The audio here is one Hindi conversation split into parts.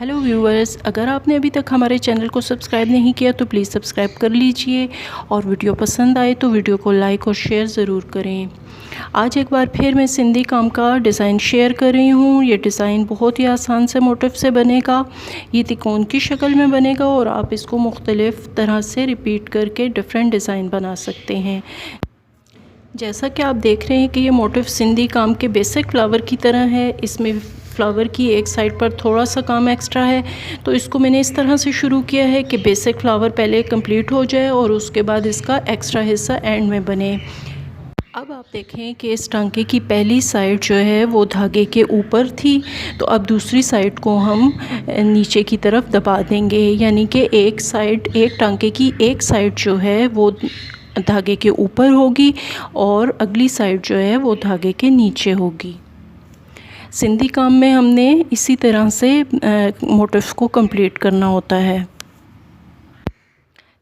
हेलो व्यूअर्स, अगर आपने अभी तक हमारे चैनल को सब्सक्राइब नहीं किया तो प्लीज़ सब्सक्राइब कर लीजिए और वीडियो पसंद आए तो वीडियो को लाइक और शेयर ज़रूर करें। आज एक बार फिर मैं सिंधी काम का डिज़ाइन शेयर कर रही हूँ। ये डिज़ाइन बहुत ही आसान से मोटिव से बनेगा। ये त्रिकोण की शक्ल में बनेगा और आप इसको मुख्तलिफ़ तरह से रिपीट करके डिफरेंट डिज़ाइन बना सकते हैं। जैसा कि आप देख रहे हैं कि ये मोटिव सिंधी काम के बेसिक फ्लावर की तरह है। इसमें फ्लावर की एक साइड पर थोड़ा सा काम एक्स्ट्रा है, तो इसको मैंने इस तरह से शुरू किया है कि बेसिक फ्लावर पहले कंप्लीट हो जाए और उसके बाद इसका एक्स्ट्रा हिस्सा एंड में बने। अब आप देखें कि इस टांके की पहली साइड जो है वो धागे के ऊपर थी, तो अब दूसरी साइड को हम नीचे की तरफ दबा देंगे, यानी कि एक टांके की एक साइड जो है वो धागे के ऊपर होगी और अगली साइड जो है वो धागे के नीचे होगी। सिंधी काम में हमने इसी तरह से मोटिव्स को कंप्लीट करना होता है।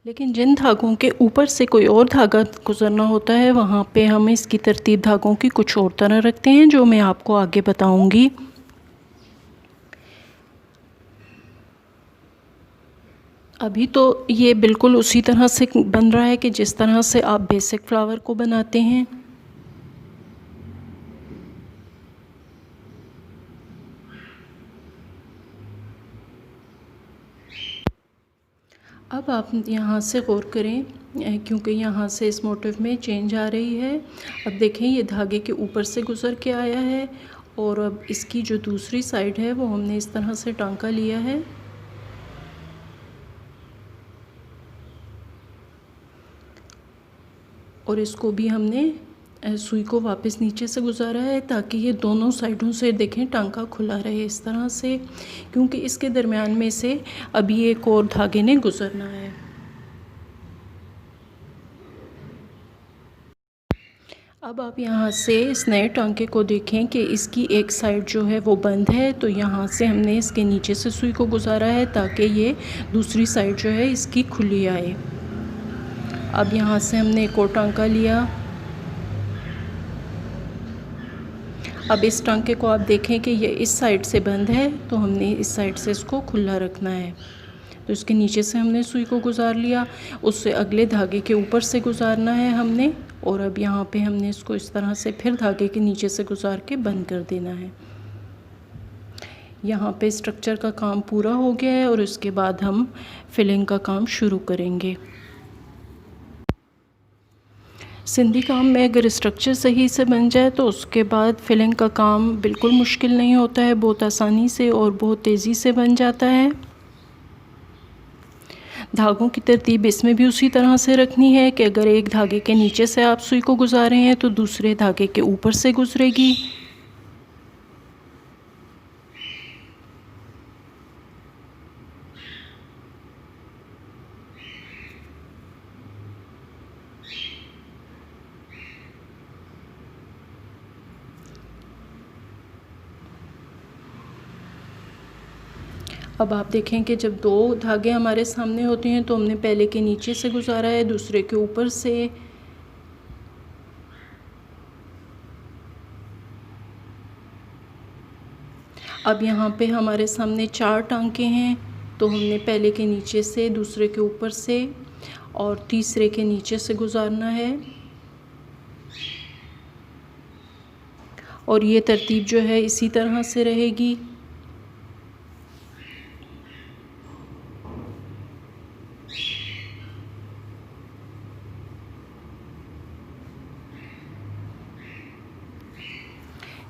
लेकिन जिन धागों के ऊपर से कोई और धागा गुजरना होता है वहाँ पे हम इसकी तरतीब धागों की कुछ और तरह रखते हैं, जो मैं आपको आगे बताऊंगी। अभी तो ये बिल्कुल उसी तरह से बन रहा है कि जिस तरह से आप बेसिक फ्लावर को बनाते हैं। अब आप यहाँ से गौर करें, क्योंकि यहाँ से इस मोटिव में चेंज आ रही है। अब देखें ये धागे के ऊपर से गुज़र के आया है और अब इसकी जो दूसरी साइड है वो हमने इस तरह से टांका लिया है। और इसको भी हमने सुई को वापस नीचे से गुजारा है ताकि ये दोनों साइडों से देखें टांका खुला रहे इस तरह से, क्योंकि इसके दरमियान में से अभी एक और धागे ने गुज़रना है। अब आप यहाँ से इस नए टांके को देखें कि इसकी एक साइड जो है वो बंद है, तो यहाँ से हमने इसके नीचे से सुई को गुजारा है ताकि ये दूसरी साइड जो है इसकी खुली आए। अब यहाँ से हमने एक और टांका लिया। अब इस टांके को आप देखें कि ये इस साइड से बंद है, तो हमने इस साइड से इसको खुला रखना है। तो इसके नीचे से हमने सुई को गुजार लिया, उससे अगले धागे के ऊपर से गुजारना है हमने, और अब यहाँ पे हमने इसको इस तरह से फिर धागे के नीचे से गुजार के बंद कर देना है। यहाँ पे स्ट्रक्चर का काम पूरा हो गया है और उसके बाद हम फिलिंग का काम शुरू करेंगे। सिंधी काम में अगर स्ट्रक्चर सही से बन जाए तो उसके बाद फिलिंग का काम बिल्कुल मुश्किल नहीं होता है, बहुत आसानी से और बहुत तेज़ी से बन जाता है। धागों की तरतीब इसमें भी उसी तरह से रखनी है कि अगर एक धागे के नीचे से आप सुई को गुजारे हैं तो दूसरे धागे के ऊपर से गुजरेगी। अब आप देखें कि जब दो धागे हमारे सामने होते हैं तो हमने पहले के नीचे से गुजारा है, दूसरे के ऊपर से। अब यहाँ पे हमारे सामने 4 टांके हैं, तो हमने पहले के नीचे से, दूसरे के ऊपर से और तीसरे के नीचे से गुजारना है। और ये तरतीब जो है इसी तरह से रहेगी।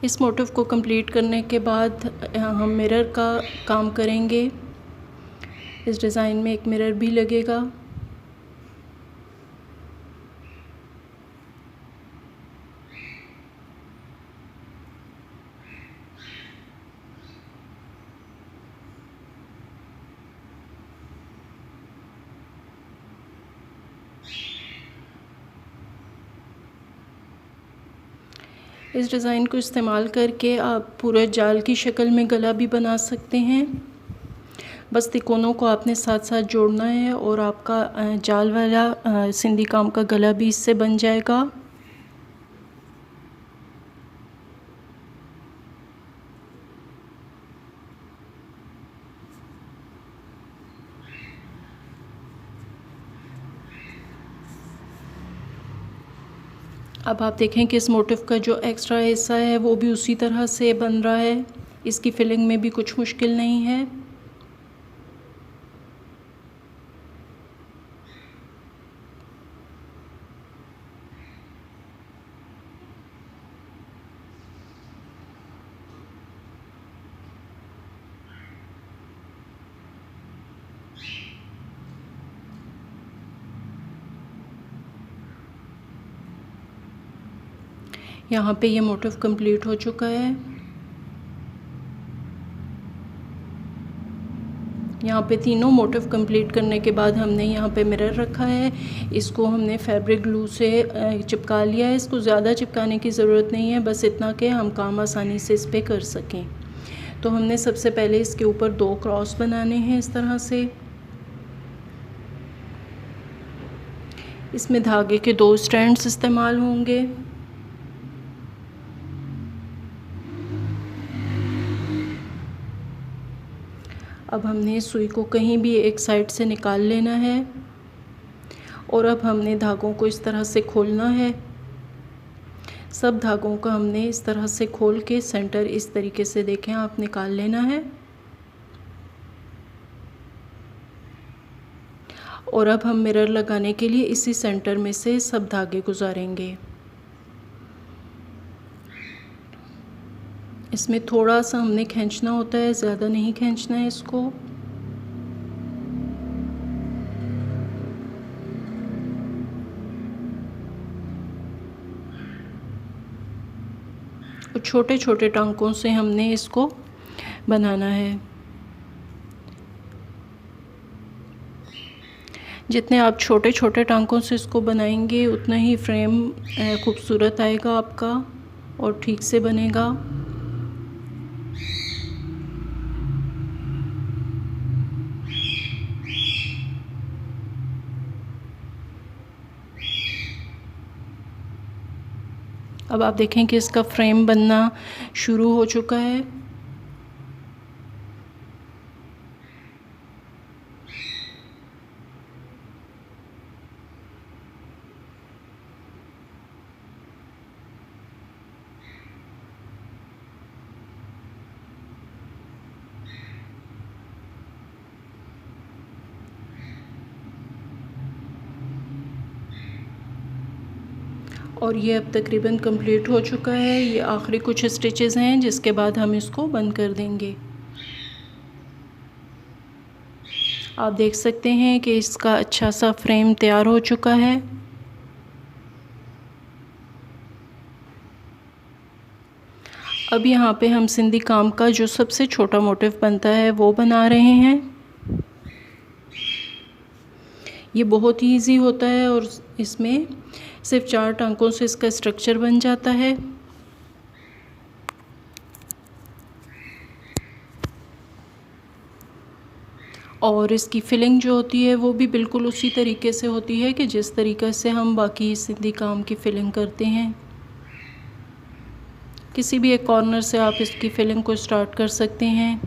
इस मोटिव को कंप्लीट करने के बाद हम मिरर का काम करेंगे। इस डिज़ाइन में एक मिरर भी लगेगा। इस डिज़ाइन को इस्तेमाल करके आप पूरे जाल की शक्ल में गला भी बना सकते हैं। बस तिकोनों को आपने साथ साथ जोड़ना है और आपका जाल वाला सिंधी काम का गला भी इससे बन जाएगा। अब आप देखें कि इस मोटिव का जो एक्स्ट्रा हिस्सा है वो भी उसी तरह से बन रहा है, इसकी फिलिंग में भी कुछ मुश्किल नहीं है। यहाँ पे ये मोटिव कंप्लीट हो चुका है। यहाँ पे तीनों मोटिव कंप्लीट करने के बाद हमने यहाँ पे मिरर रखा है, इसको हमने फैब्रिक ग्लू से चिपका लिया है। इसको ज़्यादा चिपकाने की ज़रूरत नहीं है, बस इतना कि हम काम आसानी से इस पर कर सकें। तो हमने सबसे पहले इसके ऊपर 2 क्रॉस बनाने हैं इस तरह से। इसमें धागे के 2 स्ट्रैंड्स इस्तेमाल होंगे। अब हमने सुई को कहीं भी एक साइड से निकाल लेना है और अब हमने धागों को इस तरह से खोलना है। सब धागों का हमने इस तरह से खोल के सेंटर इस तरीके से देखें आप निकाल लेना है। और अब हम मिरर लगाने के लिए इसी सेंटर में से सब धागे गुजारेंगे। इसमें थोड़ा सा हमने खींचना होता है, ज़्यादा नहीं खींचना है इसको। और छोटे छोटे टांकों से हमने इसको बनाना है। जितने आप छोटे छोटे टांकों से इसको बनाएंगे उतना ही फ्रेम खूबसूरत आएगा आपका और ठीक से बनेगा। अब आप देखें कि इसका फ्रेम बनना शुरू हो चुका है। और ये अब तकरीबन कंप्लीट हो चुका है। ये आखिरी कुछ स्टिचेस हैं जिसके बाद हम इसको बंद कर देंगे। आप देख सकते हैं कि इसका अच्छा सा फ्रेम तैयार हो चुका है। अब यहाँ पे हम सिंधी काम का जो सबसे छोटा मोटिव बनता है वो बना रहे हैं। ये बहुत ही ईजी होता है और इसमें सिर्फ 4 टांकों से इसका स्ट्रक्चर बन जाता है। और इसकी फिलिंग जो होती है वो भी बिल्कुल उसी तरीके से होती है कि जिस तरीके से हम बाकी सिंधी काम की फिलिंग करते हैं। किसी भी एक कॉर्नर से आप इसकी फिलिंग को स्टार्ट कर सकते हैं।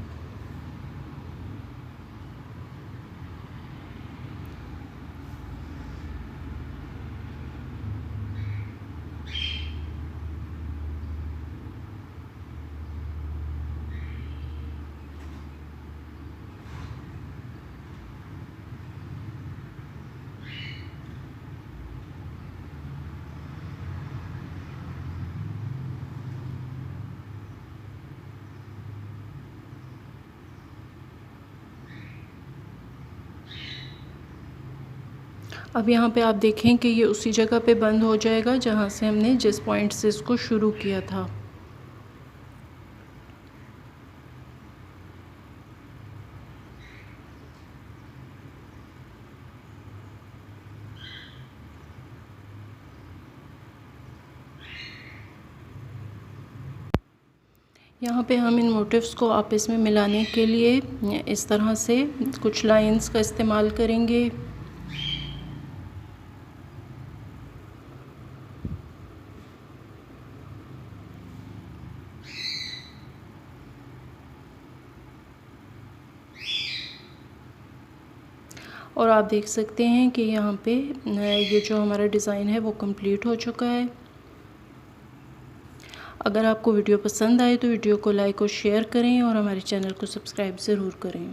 अब यहाँ पे आप देखें कि ये उसी जगह पे बंद हो जाएगा जहाँ से हमने जिस पॉइंट से इसको शुरू किया था। यहाँ पे हम इन मोटिव्स को आपस में मिलाने के लिए इस तरह से कुछ लाइंस का इस्तेमाल करेंगे। और आप देख सकते हैं कि यहाँ पे ये जो हमारा डिज़ाइन है वो कंप्लीट हो चुका है। अगर आपको वीडियो पसंद आए तो वीडियो को लाइक और शेयर करें और हमारे चैनल को सब्सक्राइब ज़रूर करें।